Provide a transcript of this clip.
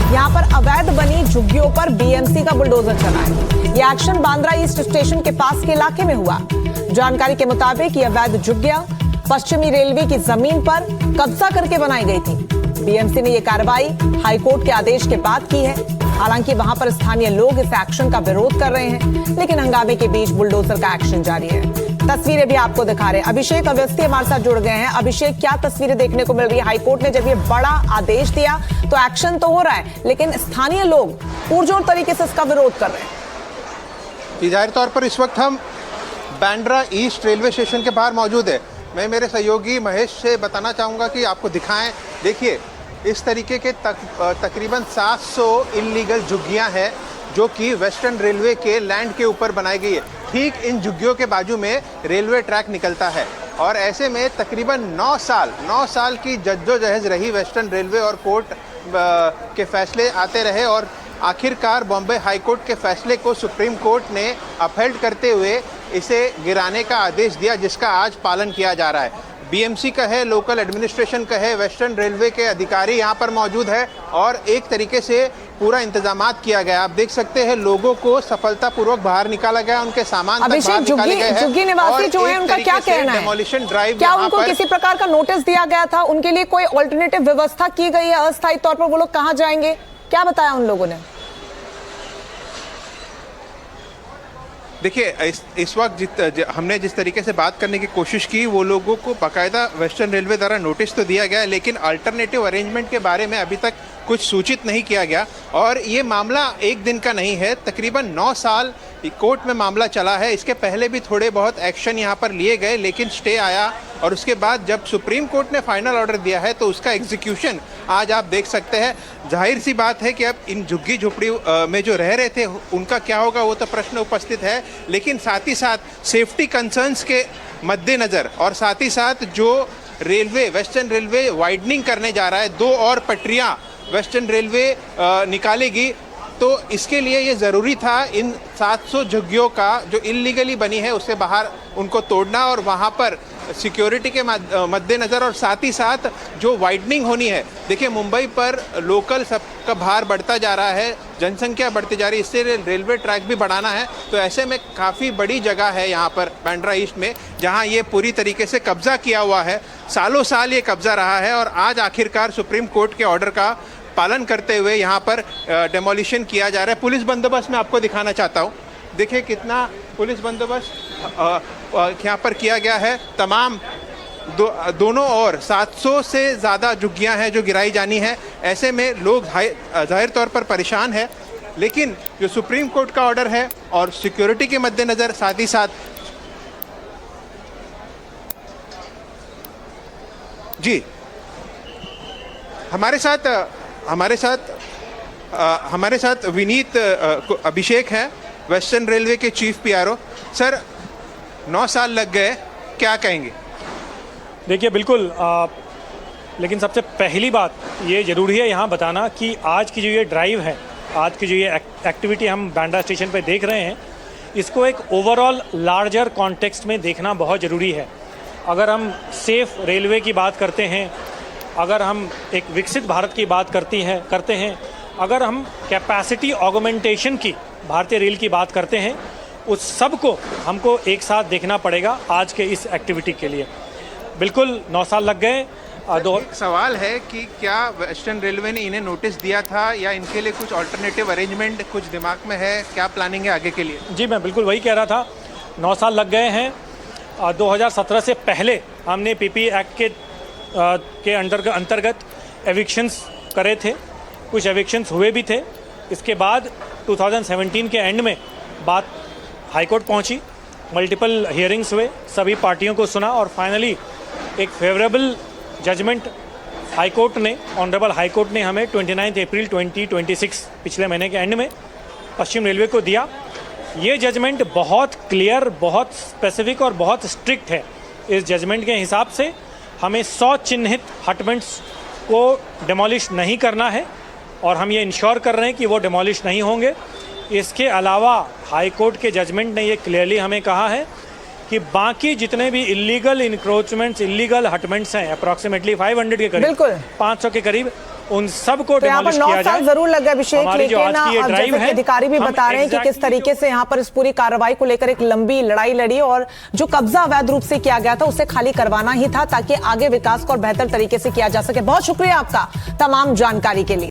यहाँ पर अवैध बनी झुग्गियों पर बीएमसी का बुलडोजर चला है। ये एक्शन बांद्रा ईस्ट स्टेशन के पास के इलाके में हुआ। जानकारी के मुताबिक ये अवैध झुग्गियां पश्चिमी रेलवे की जमीन पर कब्जा करके बनाई गई थी। बीएमसी ने ये कार्रवाई हाईकोर्ट के आदेश के बाद की है। हालांकि वहां पर स्थानीय लोग इस एक्शन का विरोध कर रहे हैं, लेकिन हंगामे के बीच बुलडोजर का एक्शन जारी है। तस्वीरें भी आपको दिखा रहे हैं। अभिषेक अवस्थी हमारे साथ जुड़ गए हैं। अभिषेक, क्या तस्वीरें देखने को मिल रही है? हाईकोर्ट ने जब ये बड़ा आदेश दिया तो एक्शन तो हो रहा है, लेकिन स्थानीय लोग पुरजोर तरीके से इसका विरोध कर रहे हैं। जाहिर तौर पर इस वक्त हम बांद्रा ईस्ट रेलवे स्टेशन के बाहर मौजूद है। मैं मेरे सहयोगी महेश से बताना चाहूँगा कि आपको दिखाएं। देखिए, इस तरीके के तकरीबन 700 इल्लीगल झुग्गियाँ हैं जो कि वेस्टर्न रेलवे के लैंड के ऊपर बनाई गई है। ठीक इन झुग्गियों के बाजू में रेलवे ट्रैक निकलता है और ऐसे में तकरीबन 9 साल की जद्दोजहद रही वेस्टर्न रेलवे और कोर्ट के फैसले आते रहे और आखिरकार बॉम्बे हाई कोर्ट के फैसले को सुप्रीम कोर्ट ने अपहेल्ड करते हुए इसे गिराने का आदेश दिया, जिसका आज पालन किया जा रहा है। बीएमसी का है, लोकल एडमिनिस्ट्रेशन का है, वेस्टर्न रेलवे के अधिकारी यहाँ पर मौजूद है और एक तरीके से पूरा इंतजामात किया गया। आप देख सकते हैं लोगों को सफलतापूर्वक बाहर निकाला गया, उनके सामान तक बाहर निकाले गए हैं। झुग्गी निवासी जो है उनका क्या कहना है? डेमोलिशन ड्राइव, क्या उनको किसी प्रकार का नोटिस दिया गया था? उनके लिए कोई ऑल्टरनेटिव व्यवस्था की गई है? अस्थायी तौर पर वो लोग कहाँ जाएंगे? क्या बताया उन लोगों ने? देखिए, इस वक्त हमने जिस तरीके से बात करने की कोशिश की, वो लोगों को बाकायदा वेस्टर्न रेलवे द्वारा नोटिस तो दिया गया, लेकिन अल्टरनेटिव अरेंजमेंट के बारे में अभी तक कुछ सूचित नहीं किया गया। और ये मामला एक दिन का नहीं है, तकरीबन 9 साल कोर्ट में मामला चला है। इसके पहले भी थोड़े बहुत एक्शन यहाँ पर लिए गए, लेकिन स्टे आया और उसके बाद जब सुप्रीम कोर्ट ने फाइनल ऑर्डर दिया है तो उसका एग्जीक्यूशन आज आप देख सकते हैं। जाहिर सी बात है कि अब इन झुग्गी झोपड़ी में जो रह रहे थे उनका क्या होगा, वो तो प्रश्न उपस्थित है, लेकिन साथ ही साथ सेफ्टी कंसर्न्स के मद्देनज़र और साथ ही साथ जो रेलवे वेस्टर्न रेलवे वाइडनिंग करने जा रहा है, 2 और पटरियाँ वेस्टर्न रेलवे निकालेगी, तो इसके लिए ये ज़रूरी था इन 700 झुग्गियों का जो इल्लीगली बनी है उससे बाहर उनको तोड़ना और वहाँ पर सिक्योरिटी के मद्देनज़र और साथ ही साथ जो वाइडनिंग होनी है। देखिए, मुंबई पर लोकल सबका भार बढ़ता जा रहा है, जनसंख्या बढ़ती जा रही है, इससे रेलवे ट्रैक भी बढ़ाना है। तो ऐसे में काफ़ी बड़ी जगह है यहाँ पर बांद्रा ईस्ट में, जहाँ ये पूरी तरीके से कब्ज़ा किया हुआ है। सालों साल ये कब्ज़ा रहा है और आज आखिरकार सुप्रीम कोर्ट के ऑर्डर का पालन करते हुए यहाँ पर डेमोलिशन किया जा रहा है। पुलिस बंदोबस्त मैं आपको दिखाना चाहता हूँ। देखिए कितना पुलिस बंदोबस्त यहाँ पर किया गया है। तमाम दोनों ओर 700 से ज़्यादा झुग्गियाँ हैं जो गिराई जानी है। ऐसे में लोग जाहिर तौर पर परेशान है, लेकिन जो सुप्रीम कोर्ट का ऑर्डर है और सिक्योरिटी के मद्देनज़र साथ ही साथ जी हमारे साथ विनीत अभिषेक हैं, वेस्टर्न रेलवे के चीफ पीआरओ। सर, 9 साल लग गए, क्या कहेंगे? देखिए, बिल्कुल लेकिन सबसे पहली बात ये ज़रूरी है यहाँ बताना कि आज की जो ये ड्राइव है, आज की जो ये एक्टिविटी हम बांद्रा स्टेशन पे देख रहे हैं, इसको एक ओवरऑल लार्जर कॉन्टेक्स्ट में देखना बहुत ज़रूरी है। अगर हम सेफ रेलवे की बात करते हैं, अगर हम एक विकसित भारत की बात करते हैं, अगर हम कैपेसिटी ऑगमेंटेशन की भारतीय रेल की बात करते हैं, उस सब को हमको एक साथ देखना पड़ेगा आज के इस एक्टिविटी के लिए। बिल्कुल 9 साल लग गए। एक सवाल है कि क्या वेस्टर्न रेलवे ने इन्हें नोटिस दिया था या इनके लिए कुछ अल्टरनेटिव अरेंजमेंट कुछ दिमाग में है? क्या प्लानिंग है आगे के लिए? जी, मैं बिल्कुल वही कह रहा था। 9 साल लग गए हैं। 2017 से पहले हमने पीपी एक्ट के अंतर्गत एविक्शंस करे थे, कुछ एविक्शंस हुए भी थे। इसके बाद 2017 के एंड में बात हाई कोर्ट पहुंची, मल्टीपल हियरिंग्स हुए, सभी पार्टियों को सुना और फाइनली एक फेवरेबल जजमेंट हाई कोर्ट ने, ऑनरेबल हाई कोर्ट ने हमें 29 अप्रैल 2026 पिछले महीने के एंड में पश्चिम रेलवे को दिया। ये जजमेंट बहुत क्लियर, बहुत स्पेसिफिक और बहुत स्ट्रिक्ट है। इस जजमेंट के हिसाब से हमें 100 चिन्हित हटमेंट्स को डिमोलिश नहीं करना है और हम ये इंश्योर कर रहे हैं कि वो डिमोलिश नहीं होंगे। इसके अलावा हाई कोर्ट के जजमेंट ने ये क्लियरली हमें कहा है कि बाकी जितने भी इलीगल इंक्रोचमेंट्स, इलीगल हटमेंट्स हैं, अप्रॉक्सीमेटली 500 के करीब, 500 के करीब, उन सबको तो यहाँ पर डिमोलिश 9 किया साल जाए। जरूर लग गए अभिषेक, हमारी जो लेकिन आज की ये अब ड्राइव जैसे कि है, अधिकारी भी हम बता रहे हैं कि किस exactly तरीके से यहाँ पर इस पूरी कार्रवाई को लेकर एक लंबी लड़ाई लड़ी और जो कब्जा अवैध रूप से किया गया था उसे खाली करवाना ही था ताकि आगे विकास को और बेहतर तरीके से किया जा सके। बहुत शुक्रिया आपका तमाम जानकारी के लिए।